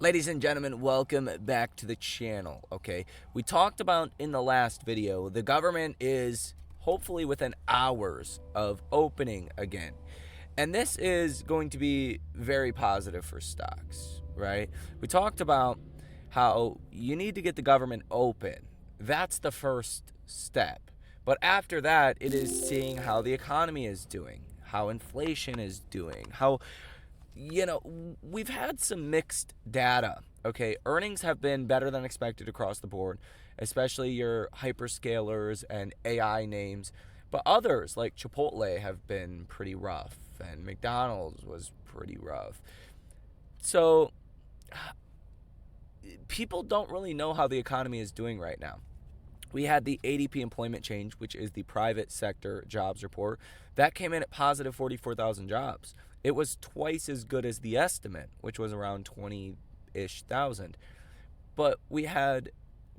Ladies and gentlemen, welcome back to the channel, okay? We talked about in the last video, the government is hopefully within hours of opening again. And this is going to be very positive for stocks, right? We talked about how you need to get the government open. That's the first step. But after that, it is seeing how the economy is doing, how inflation is doing, how we've had some mixed data. Okay, earnings have been better than expected across the board, especially your hyperscalers and AI names. But others like Chipotle have been pretty rough, and McDonald's was pretty rough. So people don't really know how the economy is doing right now. We had the ADP employment change, which is the private sector jobs report. That came in at positive 44,000 jobs. It was twice as good as the estimate, which was around 20-ish thousand. But we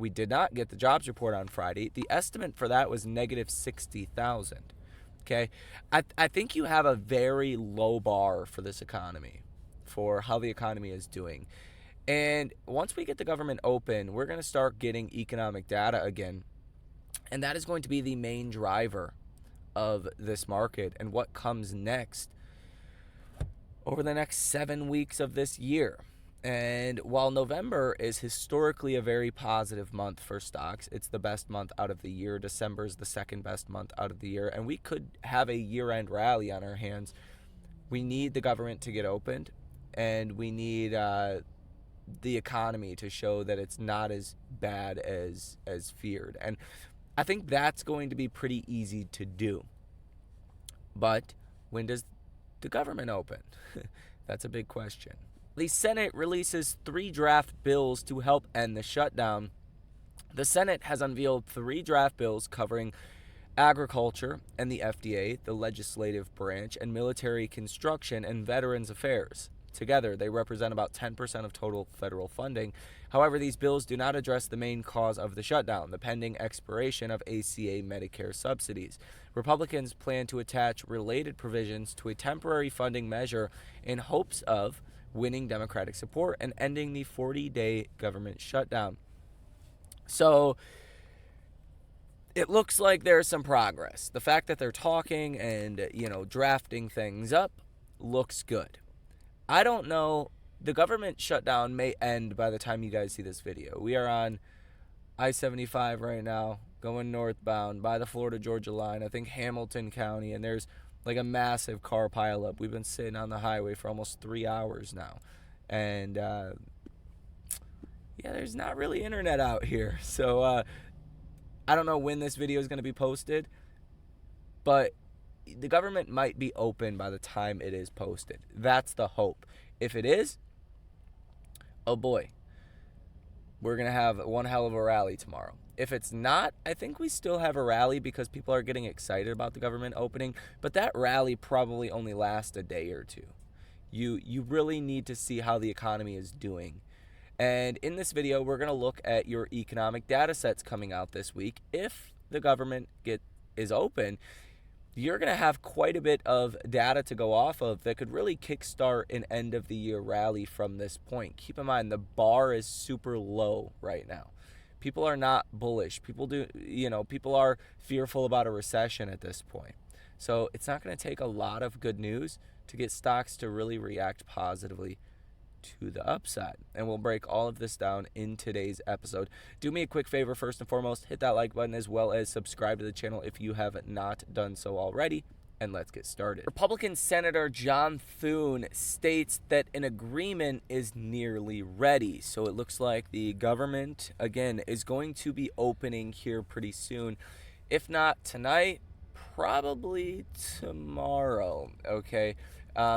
did not get the jobs report on Friday. The estimate for that was negative 60,000. Okay? I think you have a very low bar for this economy, for how the economy is doing. And once we get the government open, we're going to start getting economic data again. And that is going to be the main driver of this market and what comes next over the next 7 weeks of this year. And while November is historically a very positive month for stocks, it's the best month out of the year. December is the second best month out of the year. And we could have a year-end rally on our hands. We need the government to get opened, and we need the economy to show that it's not as bad as feared. And I think that's going to be pretty easy to do. But when does the government open? That's a big question. The Senate releases 3 draft bills to help end the shutdown. The Senate has unveiled 3 draft bills covering agriculture and the FDA, the legislative branch, and military construction and veterans affairs. Together, they represent about 10% of total federal funding. However, these bills do not address the main cause of the shutdown, the pending expiration of ACA Medicare subsidies. Republicans plan to attach related provisions to a temporary funding measure in hopes of winning Democratic support and ending the 40-day government shutdown. So it looks like there's some progress. The fact that they're talking and, drafting things up looks good. I don't know. The government shutdown may end by the time you guys see this video. We are on I-75 right now, going northbound by the Florida-Georgia line. I think Hamilton County, and there's like a massive car pileup. We've been sitting on the highway for almost 3 hours now. And, there's not really internet out here. So, I don't know when this video is going to be posted, but the government might be open by the time it is posted. That's the hope. If it is, oh boy, we're going to have one hell of a rally tomorrow. If it's not, I think we still have a rally because people are getting excited about the government opening, but that rally probably only lasts a day or two. You really need to see how the economy is doing. And in this video, we're going to look at your economic data sets coming out this week. If the government is open, you're going to have quite a bit of data to go off of that could really kickstart an end-of-the-year rally from this point. Keep in mind, the bar is super low right now. People are not bullish. People are fearful about a recession at this point. So it's not going to take a lot of good news to get stocks to really react positively to the upside. And we'll break all of this down in today's episode. Do me a quick favor, first and foremost, hit that like button as well as subscribe to the channel if you have not done so already. And let's get started. Republican Senator John Thune states that an agreement is nearly ready. So it looks like the government, again, is going to be opening here pretty soon. If not tonight, probably tomorrow, okay?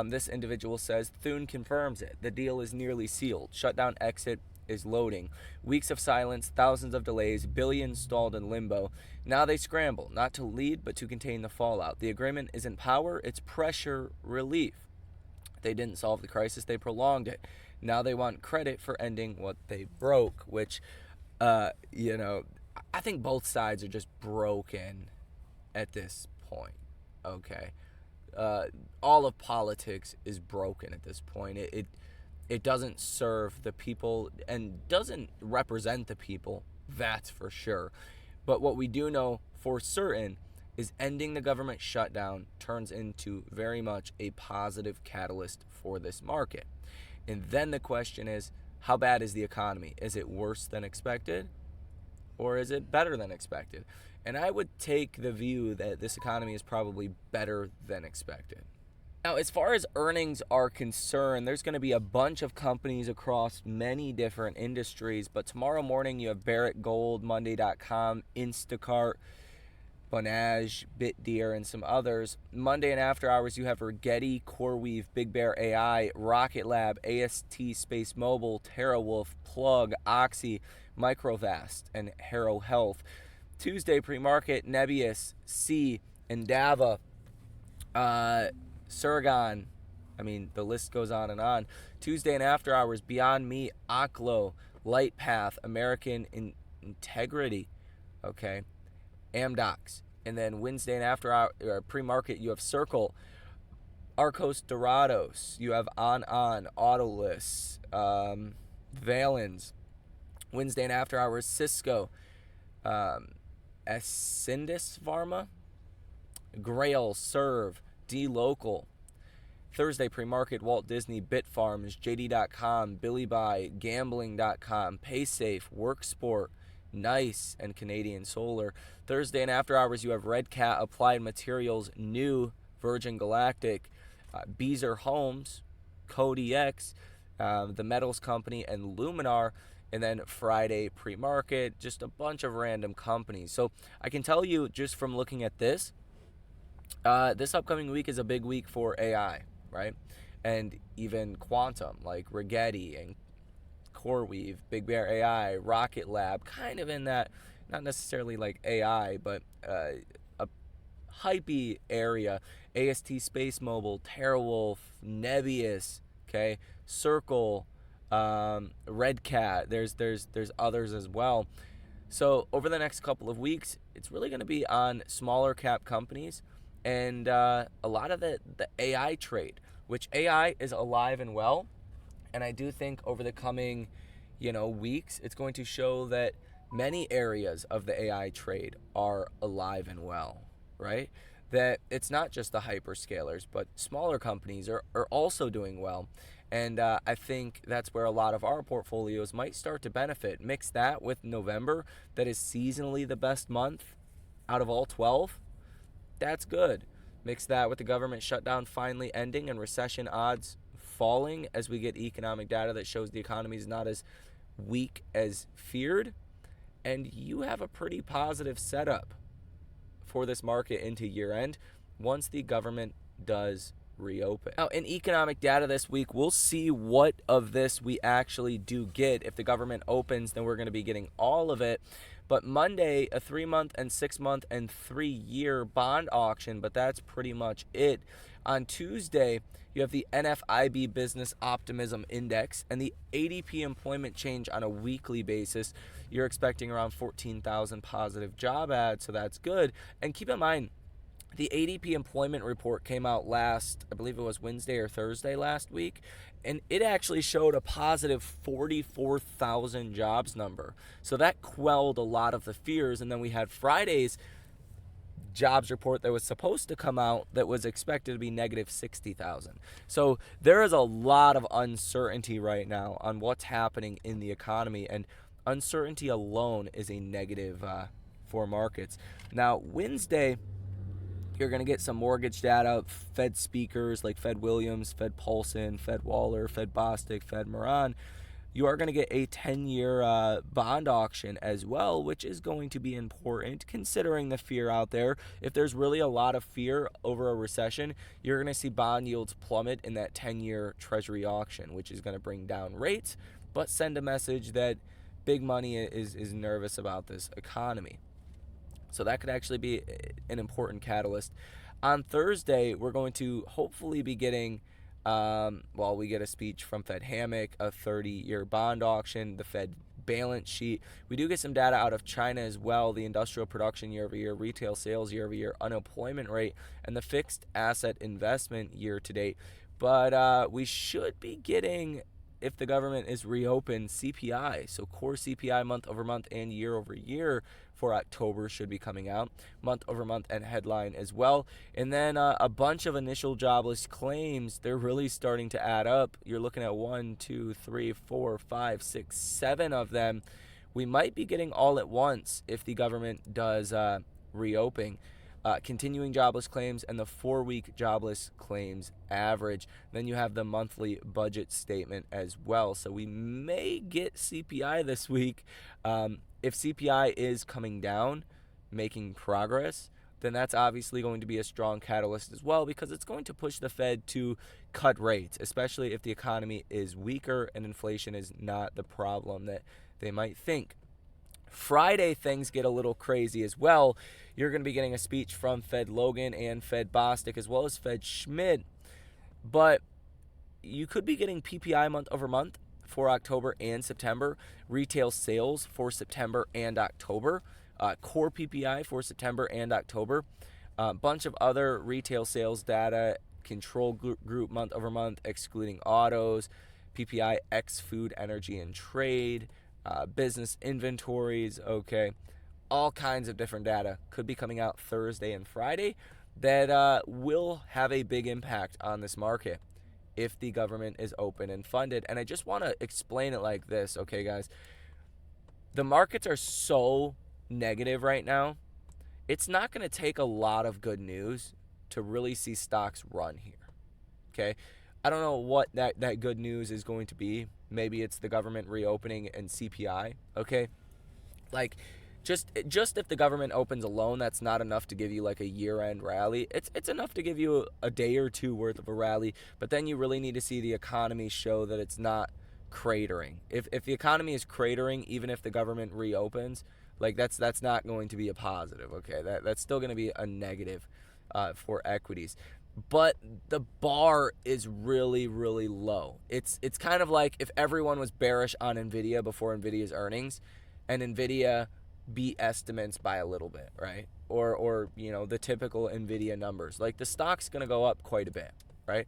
This individual says Thune confirms it. The deal is nearly sealed. Shutdown exit is loading. Weeks of silence, thousands of delays, billions stalled in limbo. Now they scramble, not to lead, but to contain the fallout. The agreement isn't power, it's pressure relief. They didn't solve the crisis, they prolonged it. Now they want credit for ending what they broke, which, I think both sides are just broken at this point, okay? All of politics is broken at this point. it doesn't serve the people and doesn't represent the people, that's for sure. But what we do know for certain is ending the government shutdown turns into very much a positive catalyst for this market. And then the question is, how bad is the economy? Is it worse than expected, or is it better than expected? And I would take the view that this economy is probably better than expected. Now, as far as earnings are concerned, there's going to be a bunch of companies across many different industries. But tomorrow morning, you have Barrick Gold, Monday.com, Instacart, Bonage, Bitdeer, and some others. Monday and after hours, you have Rigetti, CoreWeave, Big Bear AI, Rocket Lab, AST Space Mobile, TerraWolf, Plug, Oxy, Microvast, and Harrow Health. Tuesday pre-market, Nebius, C, Endava, Suragon. I mean, the list goes on and on. Tuesday and after hours, Beyond Meat, Oklo, Lightpath, American Integrity, okay, Amdocs. And then Wednesday and after hour pre-market, you have Circle, Arcos Dorados, you have On, Autolus, Valens. Wednesday and after hours, Cisco, Ascendis Pharma, Grail, Serve, D-Local. Thursday pre-market, Walt Disney, Bitfarms, JD.com, Billy Buy, Gambling.com, PaySafe, Worksport, Nice, and Canadian Solar. Thursday and after hours, you have Red Cat, Applied Materials, New, Virgin Galactic, Beazer Homes, CodeX, The Metals Company, and Luminar. And then Friday pre-market, just a bunch of random companies. So I can tell you just from looking at this, this upcoming week is a big week for AI, right? And even quantum, like Rigetti and CoreWeave, Big Bear AI, Rocket Lab, kind of in that, not necessarily like AI, but a hypey area. AST Space Mobile, TerraWolf, Nebius, okay, Circle, Red Cat. There's others as well. So over the next couple of weeks, it's really going to be on smaller cap companies and a lot of the AI trade, which AI is alive and well. And I do think over the coming, weeks, it's going to show that many areas of the AI trade are alive and well, right? That it's not just the hyperscalers, but smaller companies are also doing well. And I think that's where a lot of our portfolios might start to benefit. Mix that with November, that is seasonally the best month out of all 12. That's good. Mix that with the government shutdown finally ending and recession odds falling as we get economic data that shows the economy is not as weak as feared. And you have a pretty positive setup for this market into year end once the government does reopen. Now, in economic data this week, we'll see what of this we actually do get. If the government opens, then we're going to be getting all of it. But Monday, a 3-month and 6-month and 3-year bond auction, but that's pretty much it. On Tuesday, you have the NFIB Business Optimism Index and the ADP employment change on a weekly basis. You're expecting around 14,000 positive job ads, so that's good. And keep in mind, the ADP employment report came out last, I believe it was Wednesday or Thursday last week, and it actually showed a positive 44,000 jobs number. So that quelled a lot of the fears. And then we had Friday's jobs report that was supposed to come out that was expected to be negative 60,000. So there is a lot of uncertainty right now on what's happening in the economy, and uncertainty alone is a negative for markets. Now, Wednesday, you're going to get some mortgage data, Fed speakers like Fed Williams, Fed Paulson, Fed Waller, Fed Bostic, Fed Moran. You are going to get a 10-year bond auction as well, which is going to be important considering the fear out there. If there's really a lot of fear over a recession, you're going to see bond yields plummet in that 10-year Treasury auction, which is going to bring down rates, but send a message that big money is nervous about this economy. So that could actually be an important catalyst. On Thursday, we're going to hopefully be getting, we get a speech from Fed Hammock, a 30-year bond auction, the Fed balance sheet. We do get some data out of China as well, the industrial production year over year, retail sales year over year, unemployment rate, and the fixed asset investment year to date. But we should be getting if the government is reopened, CPI, so core CPI month over month and year over year for October should be coming out, month over month and headline as well. And then a bunch of initial jobless claims, they're really starting to add up. You're looking at 1, 2, 3, 4, 5, 6, 7 of them. We might be getting all at once if the government does reopen. Continuing jobless claims and the 4-week jobless claims average. Then you have the monthly budget statement as well. So we may get CPI this week. If CPI is coming down, making progress, then that's obviously going to be a strong catalyst as well, because it's going to push the Fed to cut rates, especially if the economy is weaker and inflation is not the problem that they might think. Friday, things get a little crazy as well. You're going to be getting a speech from Fed Logan and Fed Bostic as well as Fed Schmidt. But you could be getting PPI month over month for October and September, retail sales for September and October, core PPI for September and October, a bunch of other retail sales data, control group month over month, excluding autos, PPI X food, energy, and trade, business inventories, okay. All kinds of different data could be coming out Thursday and Friday that will have a big impact on this market if the government is open and funded. And I just want to explain it like this, okay, guys? The markets are so negative right now. It's not going to take a lot of good news to really see stocks run here, okay? I don't know what that good news is going to be. Maybe it's the government reopening and CPI, okay? Like, just if the government opens alone, that's not enough to give you like a year-end rally. It's enough to give you a day or two worth of a rally, but then you really need to see the economy show that it's not cratering. If the economy is cratering, even if the government reopens, like that's not going to be a positive, okay? That's still going to be a negative for equities. But the bar is really, really low. It's kind of like if everyone was bearish on NVIDIA before NVIDIA's earnings, and NVIDIA beat estimates by a little bit, right? Or you know, the typical NVIDIA numbers. Like the stock's going to go up quite a bit, right?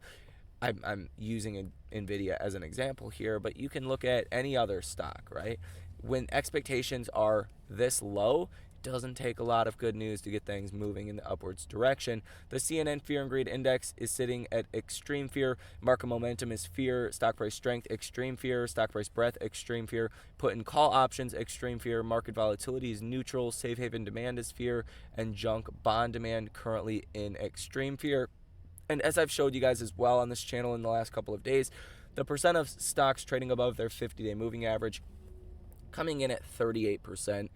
I'm using NVIDIA as an example here, but you can look at any other stock, right? When expectations are this low, it doesn't take a lot of good news to get things moving in the upwards direction. The CNN Fear and Greed Index is sitting at extreme fear. Market momentum is fear. Stock price strength, extreme fear. Stock price breadth, extreme fear. Put in call options, extreme fear. Market volatility is neutral. Safe haven demand is fear. And junk bond demand currently in extreme fear. And as I've showed you guys as well on this channel in the last couple of days, the percent of stocks trading above their 50-day moving average coming in at 38%.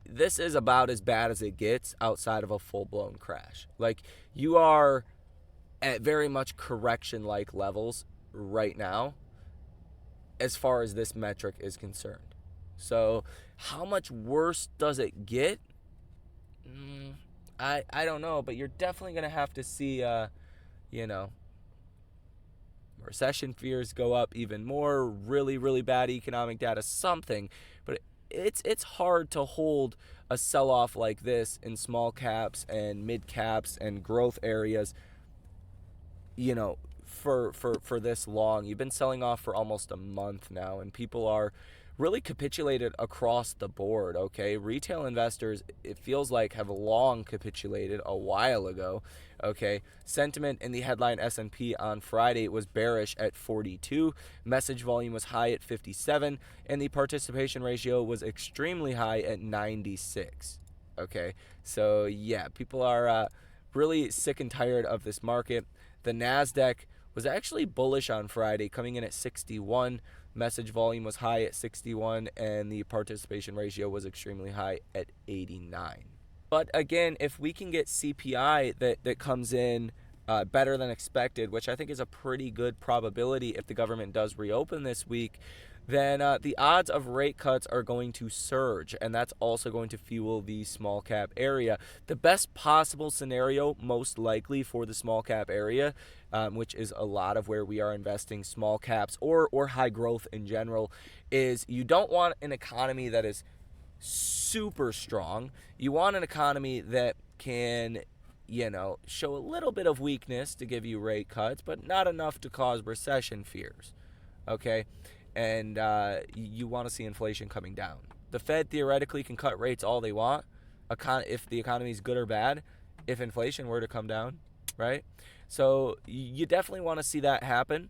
This is about as bad as it gets outside of a full-blown crash. Like, you are at very much correction-like levels right now as far as this metric is concerned. So how much worse does it get? I don't know, but you're definitely going to have to see, recession fears go up even more, really, really bad economic data, something. But it's hard to hold a sell-off like this in small caps and mid caps and growth areas, for this long. You've been selling off for almost a month now, and people are really capitulated across the board, okay? Retail investors, it feels like, have long capitulated a while ago, okay? Sentiment in the headline S&P on Friday was bearish at 42. Message volume was high at 57, and the participation ratio was extremely high at 96, okay? So, yeah, people are really sick and tired of this market. The NASDAQ was actually bullish on Friday, coming in at 61. Message volume was high at 61, and the participation ratio was extremely high at 89. But again, if we can get CPI that comes in better than expected, which I think is a pretty good probability if the government does reopen this week, then the odds of rate cuts are going to surge, and that's also going to fuel the small cap area. The best possible scenario, most likely for the small cap area, which is a lot of where we are investing small caps or high growth in general, is you don't want an economy that is super strong. You want an economy that can, show a little bit of weakness to give you rate cuts, but not enough to cause recession fears. okay? And you want to see inflation coming down. The Fed theoretically can cut rates all they want if the economy is good or bad, if inflation were to come down, right? So you definitely want to see that happen.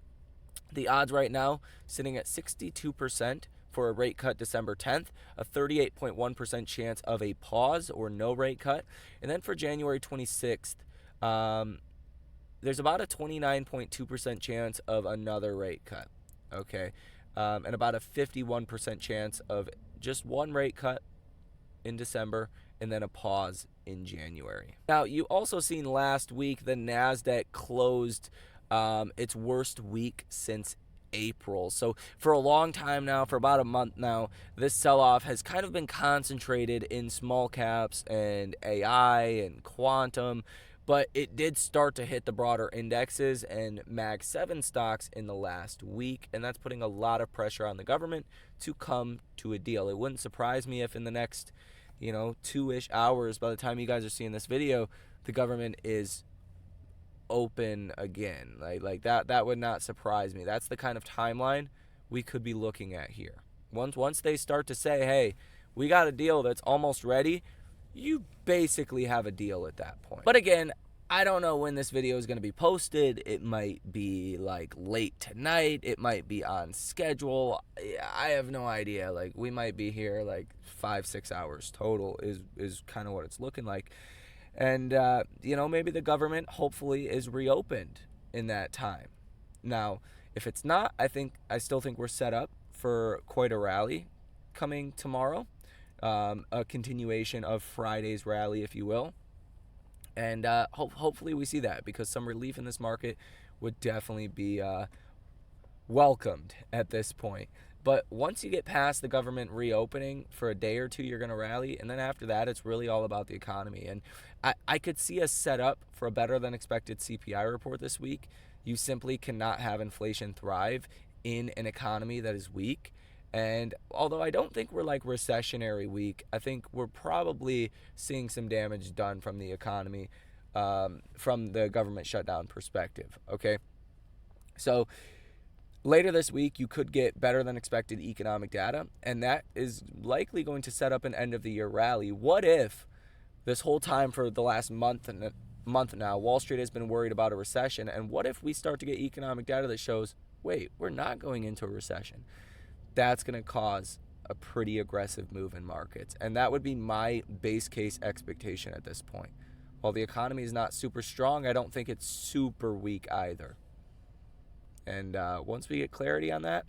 The odds right now sitting at 62% for a rate cut December 10th, a 38.1% chance of a pause or no rate cut. And then for January 26th, there's about a 29.2% chance of another rate cut, okay? And about a 51% chance of just one rate cut in December and then a pause in January. Now, you also seen last week the NASDAQ closed its worst week since April. So for a long time now, for about a month now, this sell-off has kind of been concentrated in small caps and AI and quantum, but it did start to hit the broader indexes and Mag 7 stocks in the last week, and that's putting a lot of pressure on the government to come to a deal. It wouldn't surprise me if in the next, 2-ish hours, by the time you guys are seeing this video, the government is open again. Like that would not surprise me. That's the kind of timeline we could be looking at here. Once they start to say, hey, we got a deal that's almost ready, you basically have a deal at that point. But again, I don't know when this video is going to be posted. It might be like late tonight. It might be on schedule. I have no idea. Like we might be here like 5-6 hours total is kind of what it's looking like. And, maybe the government hopefully is reopened in that time. Now, if it's not, I still think we're set up for quite a rally coming tomorrow. A continuation of Friday's rally, if you will. And hopefully we see that, because some relief in this market would definitely be welcomed at this point. But once you get past the government reopening for a day or two, you're going to rally. And then after that, it's really all about the economy. And I could see us set up for a better than expected CPI report this week. You simply cannot have inflation thrive in an economy that is weak. And although I don't think we're like recessionary weak, I think we're probably seeing some damage done from the economy from the government shutdown perspective. Okay. So later this week, you could get better than expected economic data, and that is likely going to set up an end of the year rally. What if this whole time for the last month now, Wall Street has been worried about a recession, and what if we start to get economic data that shows, wait, we're not going into a recession? That's going to cause a pretty aggressive move in markets, and that would be my base case expectation at this point. While the economy is not super strong, I don't think it's super weak either. And once we get clarity on that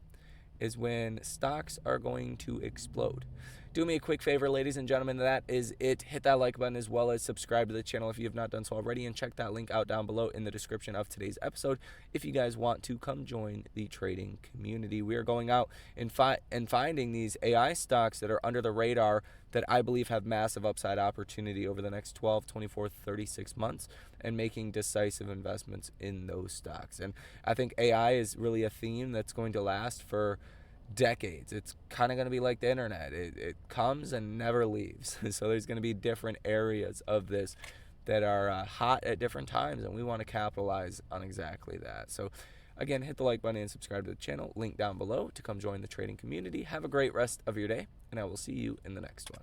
is when stocks are going to explode. Do me a quick favor, ladies and gentlemen, that is it. Hit that like button as well as subscribe to the channel if you have not done so already, and check that link out down below in the description of today's episode if you guys want to come join the trading community. We are going out and finding these AI stocks that are under the radar that I believe have massive upside opportunity over the next 12, 24, 36 months, and making decisive investments in those stocks. And I think AI is really a theme that's going to last for decades. It's kind of going to be like the internet. It comes and never leaves. So there's going to be different areas of this that are hot at different times, and we want to capitalize on exactly that. So again, hit the like button and subscribe to the channel. Link down below to come join the trading community. Have a great rest of your day, and I will see you in the next one.